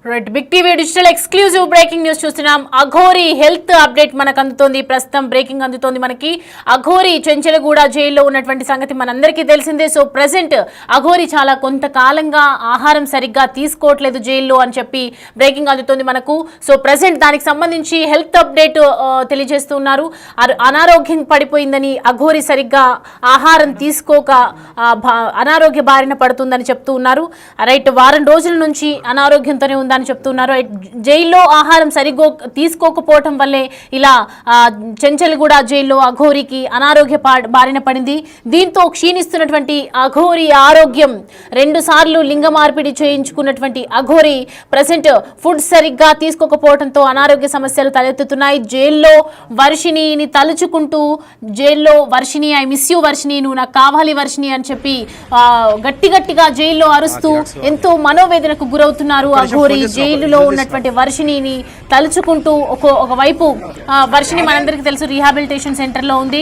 Right Big TV digital exclusive breaking news చూస్తున్నాం. అఘోరి health update మనకు అందుతోంది. ప్రస్తుతం బ్రేకింగ్ అందుతోంది మనకి. అఘోరి చెంచలగూడ జైల్లో ఉన్నటువంటి సంగతి మనందరికీ తెలిసిందే. సో ప్రెసెంట్ అఘోరి చాలా కొంతకాలంగా ఆహారం సరిగ్గా తీసుకోవట్లేదు జైల్లో అని చెప్పి బ్రేకింగ్ అందుతోంది మనకు. సో ప్రెసెంట్ దానికి సంబంధించి హెల్త్ అప్డేట్ తెలియజేస్తున్నారు. అనారోగ్యం పడిపోయిందని, అఘోరి సరిగ్గా ఆహారం తీసుకోక అనారోగ్య బారిన పడుతుందని చెప్తూ ఉన్నారు. రైట్, వారం రోజుల నుంచి అనారోగ్యంతోనే ఉందని చెప్తున్నారు. జైల్లో ఆహారం సరిగ్గా తీసుకోకపోవటం వల్లే ఇలా చెంచల్గూడ జైల్లో అఘోరికి అనారోగ్య బారిన పడింది. దీంతో క్షీణిస్తున్నటువంటి అఘోరి ఆరోగ్యం, 2 సార్లు లింగ మార్పిడి చేయించుకున్నటువంటి అఘోరి ప్రెసెంట్ ఫుడ్ సరిగ్గా తీసుకోకపోవడంతో అనారోగ్య సమస్యలు తలెత్తుతున్నాయి. జైల్లో వర్షిణిని తలుచుకుంటూ జైల్లో Varshini, I miss you Varshini, నువ్వు నాకు కావాలి వర్షిణి అని చెప్పి గట్టిగా జైల్లో అరుస్తూ ఎంతో మనోవేదనకు గురవుతున్నారు అఘోరి. జైలులో ఉన్నటువంటి వర్షిణిని తలుచుకుంటూ ఒకవైపు వర్షిణి మనందరికీ తెలుసు రీహాబిలిటేషన్ సెంటర్లో ఉంది.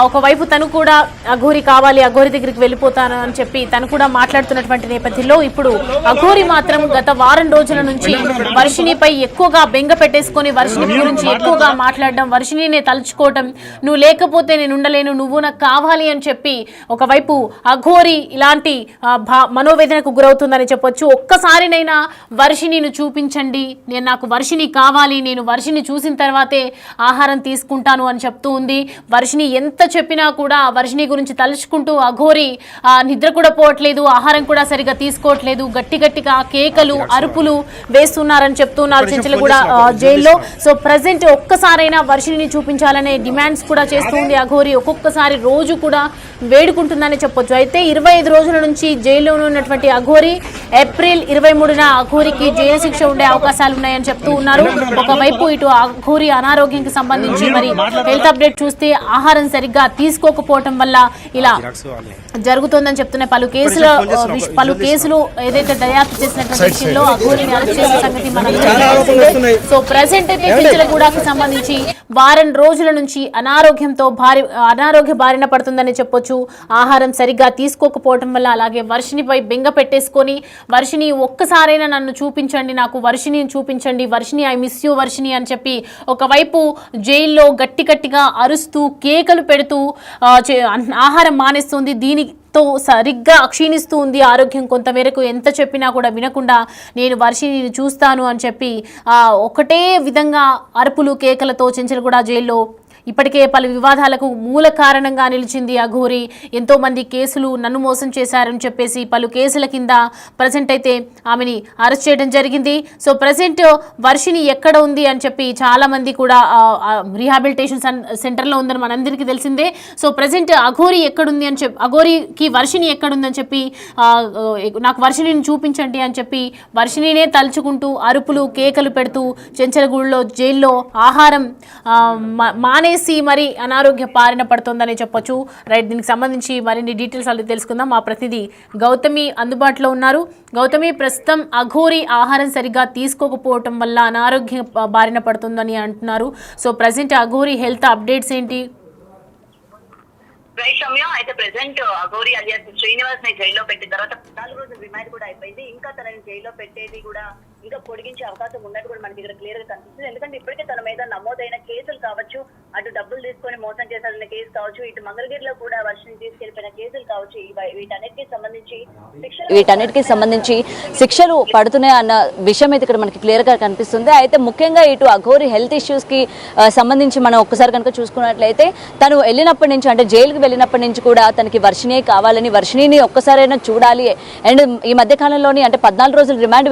ఒకవైపు తను కూడా అఘోరి కావాలి, అఘోరి దగ్గరికి వెళ్ళిపోతాను అని చెప్పి తను కూడా మాట్లాడుతున్నటువంటి నేపథ్యంలో ఇప్పుడు అఘోరి మాత్రం గత వారం రోజుల నుంచి వర్షిణిపై ఎక్కువగా బెంగ పెట్టేసుకొని వర్షిణి గురించి ఎక్కువగా మాట్లాడడం, వర్షిణినే తలుచుకోవటం, నువ్వు లేకపోతే నేను ఉండలేను, నువ్వు నాకు కావాలి అని చెప్పి ఒకవైపు అఘోరి ఇలాంటి మనోవేదనకు గురవుతుందని చెప్పొచ్చు. ఒక్కసారినైనా వర్షిణిని చూపించండి, నాకు వర్షిణి కావాలి, నేను వర్షిణి చూసిన తర్వాతే ఆహారం తీసుకుంటాను అని చెప్తూ ఉంది. వర్షిణి ఎంత చెప్పినా కూడా వర్షిణి గురించి తలుచుకుంటూ అఘోరి నిద్ర కూడా పోవట్లేదు, ఆహారం కూడా సరిగా తీసుకోవట్లేదు, గట్టిగా కేకలు అరుపులు వేస్తున్నారని చెప్తున్నారు చెంచలగూడ జైల్లో. సో ప్రజెంట్ ఒక్కసారైనా వర్షిణిని చూపించాలనే డిమాండ్స్ కూడా చేస్తుంది అఘోరి. ఒక్కొక్కసారి రోజు కూడా వేడుకుంటుందని చెప్పొచ్చు. అయితే 25 రోజుల నుంచి జైల్లోనే ఉన్నటువంటి అఘోరి ఏప్రిల్ 23న అఘోరికి జైలు శిక్ష ఉండే అవకాశాలు ఉన్నాయని చెప్తూ ఉన్నారు. ఒకవైపు ఇటు అఘోరి అనారోగ్యానికి సంబంధించి మరి హెల్త్ అప్డేట్ చూస్తే ఆహారం సరిగ్గా తీసుకోకపోవటం వల్ల ఇలా జరుగుతోందని చెప్తున్నాయి. పలు కేసులు ఏదైతే దర్యాప్తు చేసినటువంటి విషయంలో అఘోరిని అరెస్ట్ చేసిన సంగతి మనకు. సో ప్రెసెంట్ అయితే చెంచలగూడకి సంబంధించి వారం రోజుల నుంచి అనారోగ్య బారిన పడుతుందని చెప్పొచ్చు. ఆహారం సరిగ్గా తీసుకోకపోవటం వల్ల, అలాగే వర్షిణిపై బెంగ పెట్టేసుకొని వర్షిణి ఒక్కసారైనా నన్ను చూపించండి, నాకు వర్షిణిని చూపించండి, Varshini I miss you Varshini అని చెప్పి ఒకవైపు జైల్లో గట్టిగా అరుస్తూ కేకలు పెడుతూ ఆహారం మానేస్తుంది. దీనితో సరిగ్గా క్షీణిస్తూ ఉంది ఆరోగ్యం. కొంతమేరకు ఎంత చెప్పినా కూడా వినకుండా నేను వర్షిణిని చూస్తాను అని చెప్పి ఒకటే విధంగా అరుపులు కేకలతో చెంచలగూడ జైల్లో ఇప్పటికే పలు వివాదాలకు మూల కారణంగా నిలిచింది అఘోరి. ఎంతోమంది కేసులు నన్ను మోసం చేశారని చెప్పేసి పలు కేసుల కింద ప్రజెంట్ అయితే ఆమెని అరెస్ట్ చేయడం జరిగింది. సో ప్రజెంట్ వర్షిణి ఎక్కడ ఉంది అని చెప్పి చాలామంది కూడా రీహాబిలిటేషన్ సెంటర్లో ఉందని మనందరికీ తెలిసిందే. సో ప్రజెంట్ అఘోరి ఎక్కడుంది అని చెప్పి, అఘోరికి వర్షిణి ఎక్కడుందని చెప్పి నాకు వర్షిణిని చూపించండి అని చెప్పి వర్షిణినే తలుచుకుంటూ అరుపులు కేకలు పెడుతూ చెంచలగూడలో జైల్లో ఆహారం మానేసి మరి అనారోగ్య బారిన పడుతోందని చెప్పొచ్చు. రైట్, దీనికి సంబంధించి మరిన్ని డీటెయిల్స్ అలా తెలుసుకుందాం. మా ప్రతినిధి గౌతమి అందుబాటులో ఉన్నారు. గౌతమి, ప్రస్తుతం అఘోరి ఆహారం సరిగ్గా తీసుకోకపోవటం వల్ల అనారోగ్య బారిన పడుతుందని అంటున్నారు. So present Aghori health updates ఏంటి? అయితే ప్రెసెంట్ అఘోరి అలియాస్ శ్రీనివాస్ ని జైల్లో పెట్టిన తర్వాత 4 రోజుల రిమాండ్ కూడా అయిపోయింది. ఇంకా తనని జైల్లో పెట్టేది కూడా ఇంకా పొడిగించే అవకాశం ఉన్నట్టు కూడా మనకి ఇక్కడ క్లియర్ గా కనిపిస్తుంది. ఎందుకంటే ఇప్పటికే తన మీద నమోదైన కేసులు కావచ్చు, అటు డబ్బులు తీసుకొని మోసం చేశారన్న కేసు కావచ్చు, ఇటు మంగళగిరిలో కూడా వర్షం తీసుకెళ్లిపోయిన కేసులు కావచ్చు, వీటన్నిటికీ సంబంధించి శిక్షలు పడుతున్నాయి అన్న విషయం అయితే ఇక్కడ మనకి క్లియర్ గా కనిపిస్తుంది. అయితే ముఖ్యంగా ఇటు అఘోరి హెల్త్ ఇష్యూస్ కి సంబంధించి మనం ఒక్కసారి కనుక చూసుకున్నట్లయితే తను వెళ్ళినప్పటి నుంచి, అంటే జైలుకి వెళ్ళినప్పటి నుంచి కూడా తనకి వర్షిణి కావాలని, వర్షిణిని ఒక్కసారైనా చూడాలి. అండ్ ఈ మధ్య కాలంలోని అంటే 14 రోజులు రిమాండ్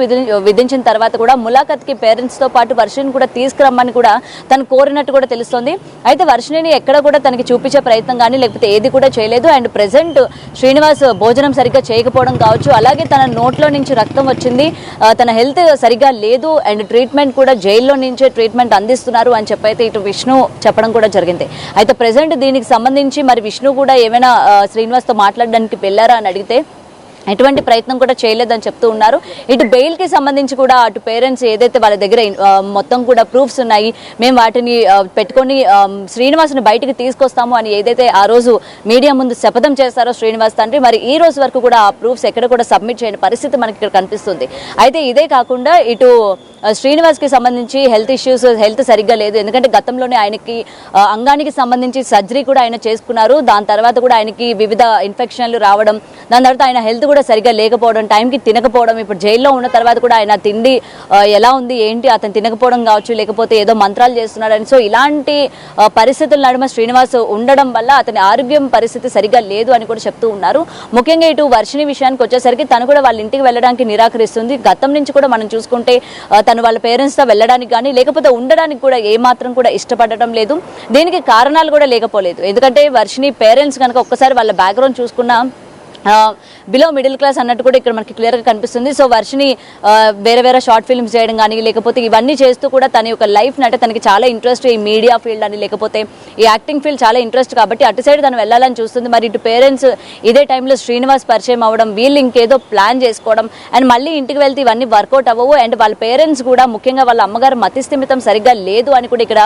విధించిన తర్వాత కూడా ములాఖత్ కి పేరెంట్స్ తో పాటు వర్షిణిని కూడా తీసుకురమ్మని కూడా తను కోరినట్టు కూడా తెలుస్తోంది. అయితే వర్షిణిని ఎక్కడ కూడా తనకి చూపించే ప్రయత్నం కానీ లేకపోతే ఏది కూడా చేయలేదు. అండ్ ప్రెసెంట్ శ్రీనివాస్ భోజనం సరిగ్గా చేయకపోవడం కావచ్చు, అలాగే తన నోట్లో నుంచి రక్తం వచ్చింది, తన హెల్త్ సరిగ్గా లేదు, అండ్ ట్రీట్మెంట్ కూడా జైల్లో నుంచే ట్రీట్మెంట్ అందిస్తున్నారు అని చెప్పైతే ఇటు విష్ణు చెప్పడం కూడా జరిగింది. అయితే ప్రెసెంట్ దీనికి సంబంధించి మరి విష్ణు కూడా ఏమైనా శ్రీనివాస్ తో మాట్లాడడానికి వెళ్ళారా అని అడిగితే ఎటువంటి ప్రయత్నం కూడా చేయలేదని చెప్తూ ఉన్నారు. ఇటు బెయిల్కి సంబంధించి కూడా అటు పేరెంట్స్ ఏదైతే వాళ్ళ దగ్గర మొత్తం కూడా ప్రూఫ్స్ ఉన్నాయి, మేము వాటిని పెట్టుకొని శ్రీనివాస్ని బయటికి తీసుకొస్తాము అని ఏదైతే ఆ రోజు మీడియా ముందు శపథం చేస్తారో శ్రీనివాస్ తండ్రి, మరి ఈ రోజు వరకు కూడా ఆ ప్రూఫ్స్ ఎక్కడ కూడా సబ్మిట్ చేయని పరిస్థితి మనకి ఇక్కడ కనిపిస్తుంది. అయితే ఇదే కాకుండా ఇటు శ్రీనివాస్కి సంబంధించి హెల్త్ సరిగ్గా లేదు. ఎందుకంటే గతంలోనే ఆయనకి అంగానికి సంబంధించి సర్జరీ కూడా ఆయన చేసుకున్నారు. దాని తర్వాత కూడా ఆయనకి వివిధ ఇన్ఫెక్షన్లు రావడం, దాని తర్వాత ఆయన హెల్త్ కూడా సరిగ్గా లేకపోవడం, టైంకి తినకపోవడం, ఇప్పుడు జైల్లో ఉన్న తర్వాత కూడా ఆయన తిండి ఎలా ఉంది ఏంటి అతను తినకపోవడం కావచ్చు, లేకపోతే ఏదో మంత్రాలు చేస్తున్నాడని. సో ఇలాంటి పరిస్థితుల నడుమ శ్రీనివాస్ ఉండడం వల్ల అతని ఆరోగ్యం పరిస్థితి సరిగ్గా లేదు అని కూడా చెప్తూ ఉన్నారు. ముఖ్యంగా ఇటు వర్షిణి విషయానికి వచ్చేసరికి తను కూడా వాళ్ళ ఇంటికి వెళ్ళడానికి నిరాకరిస్తుంది. గతం నుంచి కూడా మనం చూసుకుంటే తను వాళ్ళ పేరెంట్స్తో వెళ్ళడానికి కానీ లేకపోతే ఉండడానికి కూడా ఏమాత్రం కూడా ఇష్టపడటం లేదు. దీనికి కారణాలు కూడా లేకపోలేదు. ఎందుకంటే వర్షిణి పేరెంట్స్ కనుక ఒక్కసారి వాళ్ళ బ్యాక్గ్రౌండ్ చూసుకున్నా బిలో మిడిల్ క్లాస్ అన్నట్టు కూడా ఇక్కడ మనకి క్లియర్గా కనిపిస్తుంది. సో వర్షిని వేరే షార్ట్ ఫిల్మ్స్ చేయడం కానీ లేకపోతే ఇవన్నీ చేస్తూ కూడా తన యొక్క లైఫ్ని అంటే తనకి చాలా ఇంట్రెస్ట్ ఈ మీడియా ఫీల్డ్ అని లేకపోతే ఈ యాక్టింగ్ ఫీల్డ్ చాలా ఇంట్రెస్ట్ కాబట్టి అటు సైడ్ తను వెళ్ళాలని చూస్తుంది. మరి ఇటు పేరెంట్స్ ఇదే టైంలో శ్రీనివాస్ పరిచయం అవ్వడం, వీళ్ళు ఇంకేదో ప్లాన్ చేసుకోవడం అండ్ మళ్ళీ ఇంటికి వెళ్తే ఇవన్నీ వర్కౌట్ అవ్వవు. అండ్ వాళ్ళ పేరెంట్స్ కూడా ముఖ్యంగా వాళ్ళ అమ్మగారు మతిస్థిమితం సరిగ్గా లేదు అని కూడా ఇక్కడ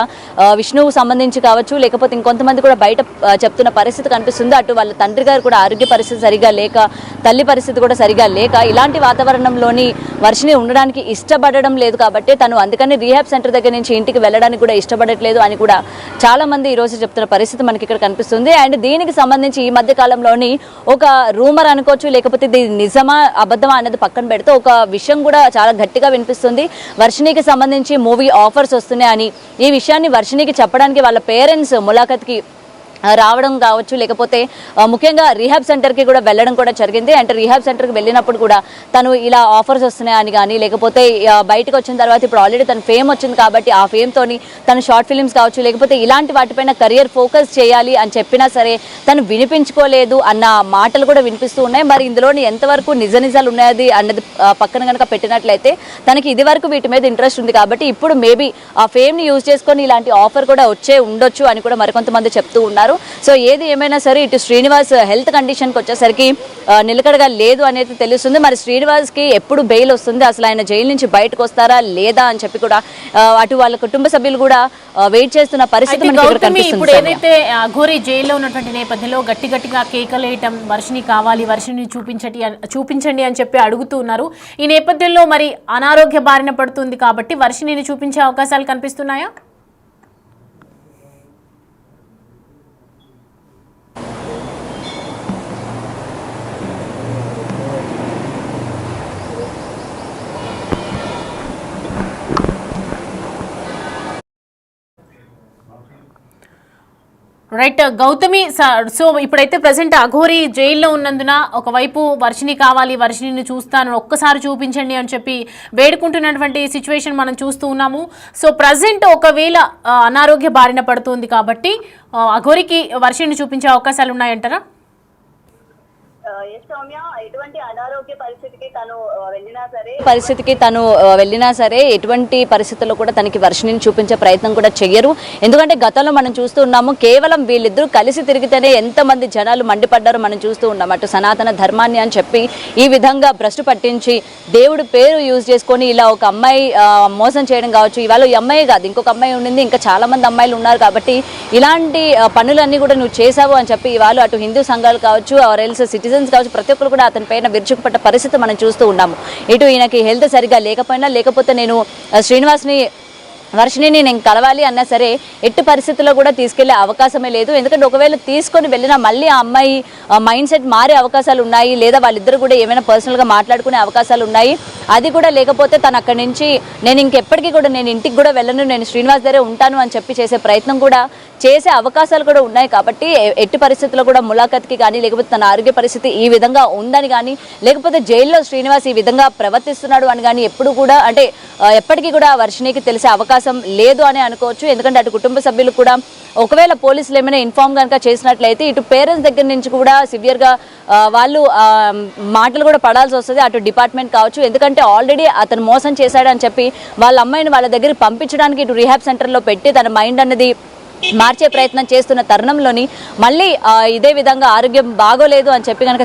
విష్ణువుకు సంబంధించి కావచ్చు లేకపోతే ఇంకొంతమంది కూడా బయట చెప్తున్న పరిస్థితి కనిపిస్తుంది. అటు వాళ్ళ తండ్రి గారు కూడా ఆరోగ్య పరిస్థితి సరిగ్గా లేక, తల్లి పరిస్థితి కూడా సరిగా లేక ఇలాంటి వాతావరణంలోని వర్షిని ఉండడానికి ఇష్టపడడం లేదు కాబట్టి తను అందుకని రీహాబ్ సెంటర్ దగ్గర నుంచి ఇంటికి వెళ్ళడానికి కూడా ఇష్టపడట్లేదు అని కూడా చాలా మంది ఈ రోజు చెప్తున్న పరిస్థితి మనకి ఇక్కడ కనిపిస్తుంది. అండ్ దీనికి సంబంధించి ఈ మధ్య కాలంలోని ఒక రూమర్ అనుకోవచ్చు లేకపోతే ఇది నిజమా అబద్ధమా అనేది పక్కన పెడితే ఒక విషయం కూడా చాలా గట్టిగా వినిపిస్తుంది. వర్షినికి సంబంధించి మూవీ ఆఫర్స్ వస్తున్నాయని, ఈ విషయాన్ని వర్షినికి చెప్పడానికి వాళ్ళ పేరెంట్స్ ములాఖత్కి రావడం కావచ్చు లేకపోతే ముఖ్యంగా రీహాబ్ సెంటర్కి కూడా వెళ్ళడం కూడా జరిగింది. అంటే రీహాబ్ సెంటర్కి వెళ్ళినప్పుడు కూడా తను ఇలా ఆఫర్స్ వస్తున్నాయని కానీ లేకపోతే బయటకు వచ్చిన తర్వాత ఇప్పుడు ఆల్రెడీ తన ఫేమ్ వచ్చింది కాబట్టి ఆ ఫేమ్తోని తను షార్ట్ ఫిల్మ్స్ కావచ్చు లేకపోతే ఇలాంటి వాటిపైన కెరియర్ ఫోకస్ చేయాలి అని చెప్పినా సరే తను వినిపించుకోలేదు అన్న మాటలు కూడా వినిపిస్తూ ఉన్నాయి. మరి ఇందులోని ఎంతవరకు నిజాలు ఉన్నది అన్నది పక్కన కనుక పెట్టినట్లయితే తనకి ఇది వరకు వీటి మీద ఇంట్రెస్ట్ ఉంది కాబట్టి ఇప్పుడు మేబీ ఆ ఫేమ్ని యూజ్ చేసుకొని ఇలాంటి ఆఫర్ కూడా వచ్చే ఉండొచ్చు అని కూడా మరికొంతమంది చెప్తూ ఉన్నారు. సో ఏది ఏమైనా సరే ఇటు శ్రీనివాస్ హెల్త్ కండిషన్కి వచ్చేసరికి నిలకడగా లేదు అనేది తెలుస్తుంది. మరి శ్రీనివాస్కి ఎప్పుడు బెయిల్ వస్తుంది, అసలు ఆయన జైలు నుంచి బయటకు వస్తారా లేదా అని చెప్పి కూడా అటు వాళ్ళ కుటుంబ సభ్యులు కూడా వెయిట్ చేస్తున్న పరిస్థితి ఇప్పుడు ఏదైతే అఘోరి జైల్లో ఉన్నటువంటి నేపథ్యంలో గట్టిగా కేకలేయటం, వర్షిని కావాలి, వర్షిని చూపించండి అని చెప్పి అడుగుతూ ఉన్నారు. ఈ నేపథ్యంలో మరి అనారోగ్య బారిన పడుతుంది కాబట్టి వర్షిని చూపించే అవకాశాలు కనిపిస్తున్నాయా? రైట్ గౌతమి, సో ఇప్పుడైతే ప్రజెంట్ అఘోరి జైల్లో ఉన్నందున ఒకవైపు వర్షిని కావాలి, వర్షిని చూస్తాను, ఒక్కసారి చూపించండి అని చెప్పి వేడుకుంటున్నటువంటి సిచ్యువేషన్ మనం చూస్తూ ఉన్నాము. సో ప్రజెంట్ ఒకవేళ అనారోగ్య బారిన పడుతుంది కాబట్టి అఘోరికి వర్షిని చూపించే అవకాశాలు ఉన్నాయంటారా? ఎటువంటి అనారోగ్య పరిస్థితికి తను వెళ్ళినా సరే ఎటువంటి పరిస్థితుల్లో కూడా తనకి వర్షిని చూపించే ప్రయత్నం కూడా చెయ్యరు. ఎందుకంటే గతంలో మనం చూస్తూ ఉన్నాము కేవలం వీళ్ళిద్దరూ కలిసి తిరిగితేనే ఎంతమంది జనాలు మండిపడ్డారో మనం చూస్తూ ఉన్నాం. అటు సనాతన ధర్మాన్ని అని చెప్పి ఈ విధంగా భ్రష్టు పట్టించి దేవుడి పేరు యూజ్ చేసుకొని ఇలా ఒక అమ్మాయి మోసం చేయడం కావచ్చు. ఇవాళ ఈ అమ్మాయి కాదు, ఇంకొక అమ్మాయి ఉండింది, ఇంకా చాలా మంది అమ్మాయిలు ఉన్నారు కాబట్టి ఇలాంటి పనులన్నీ కూడా నువ్వు చేసావు అని చెప్పి ఇవాళ అటు హిందూ సంఘాలు కావచ్చు ఆర్ ఎల్స్ సిటిజన్స్ కావచ్చు ప్రతి ఒక్కరు కూడా అతని పైన విరుచుకుపడ్డ పరిస్థితి మనం చూస్తూ ఉన్నాము. ఇటు ఈయనకి హెల్త్ సరిగ్గా లేకపోయినా లేకపోతే నేను వర్షిని నేను కలవాలి అన్నా సరే ఎట్టి పరిస్థితుల్లో కూడా తీసుకెళ్లే అవకాశమే లేదు. ఎందుకంటే ఒకవేళ తీసుకొని వెళ్ళినా మళ్ళీ ఆ అమ్మాయి మైండ్ సెట్ మారే అవకాశాలు ఉన్నాయి, లేదా వాళ్ళిద్దరు కూడా ఏమైనా పర్సనల్గా మాట్లాడుకునే అవకాశాలు ఉన్నాయి. అది కూడా లేకపోతే తను అక్కడి నుంచి నేను ఇంకెప్పటికీ కూడా నేను ఇంటికి కూడా వెళ్ళను, నేను శ్రీనివాస్ దగ్గరే ఉంటాను అని చెప్పి చేసే ప్రయత్నం కూడా చేసే అవకాశాలు కూడా ఉన్నాయి. కాబట్టి ఎట్టి పరిస్థితుల్లో కూడా ములాఖత్కి కానీ లేకపోతే తన ఆరోగ్య పరిస్థితి ఈ విధంగా ఉందని కానీ లేకపోతే జైల్లో శ్రీనివాస్ ఈ విధంగా ప్రవర్తిస్తున్నాడు అని కానీ ఎప్పుడు కూడా అంటే ఎప్పటికీ కూడా వర్షినికి తెలిసే అవకాశం లేదు అని అనుకోవచ్చు. ఎందుకంటే అటు కుటుంబ సభ్యులు కూడా ఒకవేళ పోలీసులు ఏమైనా ఇన్ఫార్మ్ కనుక చేసినట్లయితే ఇటు పేరెంట్స్ దగ్గర నుంచి కూడా సివియర్గా వాళ్ళు మాటలు కూడా పడాల్సి వస్తుంది, అటు డిపార్ట్మెంట్ కావచ్చు. ఎందుకంటే ఆల్రెడీ అతను మోసం చేశాడని చెప్పి వాళ్ళ అమ్మాయిని వాళ్ళ దగ్గర పంపించడానికి ఇటు రీహాబ్ సెంటర్లో పెట్టి తన మైండ్ అనేది మార్చే ప్రయత్నం చేస్తున్న తరుణంలోని మళ్ళీ ఇదే విధంగా ఆరోగ్యం బాగోలేదు అని చెప్పి కనుక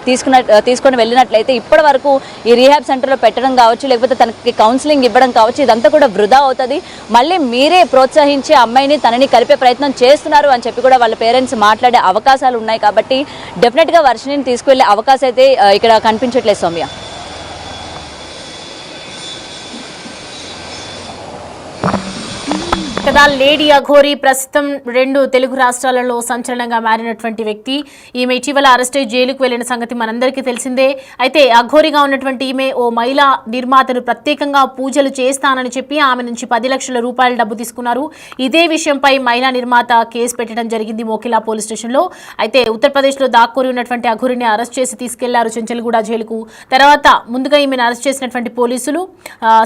తీసుకొని వెళ్ళినట్లయితే ఇప్పటి వరకు ఈ రీహాబ్ సెంటర్లో పెట్టడం కావచ్చు, లేకపోతే తనకి కౌన్సిలింగ్ ఇవ్వడం కావచ్చు, ఇదంతా కూడా వృధా అవుతుంది. మళ్ళీ మీరే ప్రోత్సహించి అమ్మాయిని తనని కలిపే ప్రయత్నం చేస్తున్నారు అని చెప్పి కూడా వాళ్ళ పేరెంట్స్ మాట్లాడే అవకాశాలు ఉన్నాయి. కాబట్టి డెఫినెట్గా వర్షిణిని తీసుకువెళ్ళే అవకాశం అయితే ఇక్కడ కనిపించట్లేదు సౌమ్య. కదా లేడీ అఘోరి ప్రస్తుతం 2 తెలుగు రాష్ట్రాలలో సంచలనంగా మారినటువంటి వ్యక్తి. ఈమె ఇటీవల అరెస్ట్ అయి జైలుకు వెళ్లిన సంగతి మనందరికీ తెలిసిందే. అయితే అఘోరిగా ఉన్నటువంటి ఈమె ఓ మహిళా నిర్మాతను ప్రత్యేకంగా పూజలు చేస్తానని చెప్పి ఆమె నుంచి 10 లక్షల రూపాయల డబ్బు తీసుకున్నారు. ఇదే విషయంపై మహిళా నిర్మాత కేసు పెట్టడం జరిగింది మోకిలా పోలీస్ స్టేషన్లో. అయితే ఉత్తరప్రదేశ్లో దాక్కుని ఉన్నటువంటి అఘోరిని అరెస్ట్ చేసి తీసుకెళ్లారు చెంచల్గూడ జైలుకు. తర్వాత ముందుగా ఈమెను అరెస్ట్ చేసినటువంటి పోలీసులు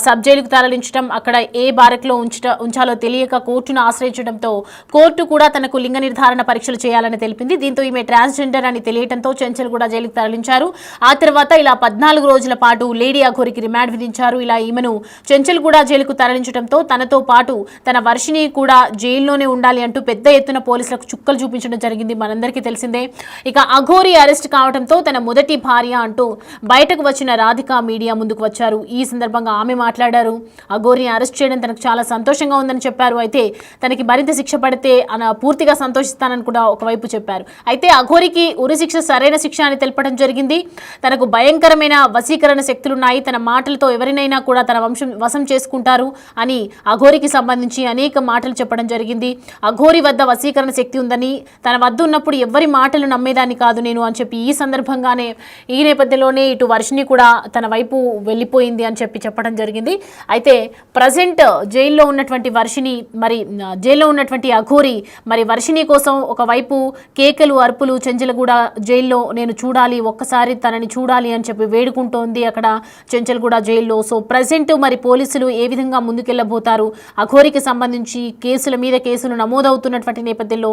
సబ్ జైలుకు తరలించడం, అక్కడ ఏ బారక్లో ఉంచాలో తెలియక కోర్టును ఆశ్రయించడంతో కోర్టు కూడా తనకు లింగ నిర్ధారణ పరీక్షలు చేయాలని తెలిపింది. దీంతో ఈమె ట్రాన్స్జెండర్ అని తెలియడంతో చెంచల్గూడ జైలుకు తరలించారు. ఆ తర్వాత ఇలా 14 రోజుల పాటు లేడీ అఘోరికి రిమాండ్ విధించారు. ఇలా ఈమెను చెంచల్గూడ జైలుకు తరలించడంతో తనతో పాటు తన వర్షిని కూడా జైల్లోనే ఉండాలి అంటూ పెద్ద ఎత్తున పోలీసులకు చుక్కలు చూపించడం జరిగింది, మనందరికీ తెలిసిందే. ఇక అఘోరి అరెస్ట్ కావడంతో తన మొదటి భార్య అంటూ బయటకు వచ్చిన రాధిక మీడియా ముందుకు వచ్చారు. ఈ సందర్భంగా ఆమె మాట్లాడారు. అఘోరిని అరెస్ట్ చేయడం తనకు చాలా సంతోషంగా ఉందని చెప్పారు. అయితే తనకి మరింత శిక్ష పడితే పూర్తిగా సంతోషిస్తానని కూడా ఒకవైపు చెప్పారు. అయితే అఘోరికి ఉరి శిక్ష సరైన శిక్ష అని తెలపడం జరిగింది. తనకు భయంకరమైన వశీకరణ శక్తులున్నాయి, తన మాటలతో ఎవరినైనా కూడా తన వశం చేసుకుంటారు అని అఘోరికి సంబంధించి అనేక మాటలు చెప్పడం జరిగింది. అఘోరి వద్ద వశీకరణ శక్తి ఉందని, తన వద్ద ఉన్నప్పుడు ఎవరి మాటలు నమ్మేదాన్ని కాదు నేను అని చెప్పి ఈ సందర్భంగానే ఈ నేపథ్యంలోనే ఇటు వర్షిని కూడా తన వైపు వెళ్ళిపోయింది అని చెప్పడం జరిగింది. అయితే ప్రజెంట్ జైల్లో ఉన్నటువంటి వర్షిని మరి జైల్లో ఉన్నటువంటి అఘోరి మరి వర్షిని కోసం ఒకవైపు కేకలు అరుపులు చెంచల్గూడ జైల్లో నేను చూడాలి, ఒక్కసారి తనని చూడాలి అని చెప్పి వేడుకుంటోంది అక్కడ చెంచల్గూడ జైల్లో. సో ప్రజెంట్ మరి పోలీసులు ఏ విధంగా ముందుకెళ్ళబోతారు, అఘోరికి సంబంధించి కేసుల మీద కేసులు నమోదవుతున్నటువంటి నేపథ్యంలో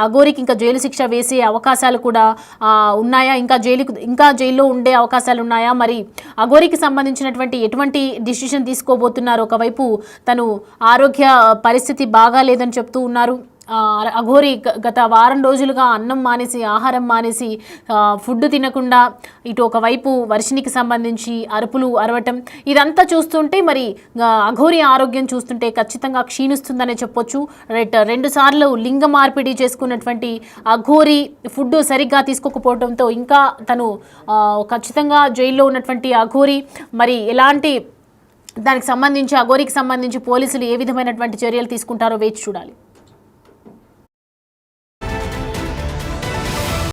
అఘోరికి ఇంకా జైలు శిక్ష వేసే అవకాశాలు కూడా ఉన్నాయా, ఇంకా జైల్లో ఉండే అవకాశాలు ఉన్నాయా, మరి అఘోరికి సంబంధించినటువంటి ఎటువంటి డిసిషన్ తీసుకోబోతున్నారు. ఒకవైపు తను ఆరోగ్య పరిస్థితి బాగాలేదని చెప్తూ ఉన్నారు. అఘోరి గత వారం రోజులుగా అన్నం మానేసి, ఆహారం మానేసి, ఫుడ్ తినకుండా ఇటు ఒకవైపు వర్షినికి సంబంధించి అరుపులు అరవటం ఇదంతా చూస్తుంటే మరి అఘోరి ఆరోగ్యం చూస్తుంటే ఖచ్చితంగా క్షీణిస్తుందనే చెప్పొచ్చు. 2 సార్లు లింగ మార్పిడి చేసుకున్నటువంటి అఘోరి ఫుడ్ సరిగ్గా తీసుకోకపోవడంతో ఇంకా తను ఖచ్చితంగా జైల్లో ఉన్నటువంటి అఘోరి మరి ఎలాంటి దానికి సంబంధించి అఘోరికి సంబంధించి పోలీసులు ఏ విధమైనటువంటి చర్యలు తీసుకుంటారో వేచి చూడాలి.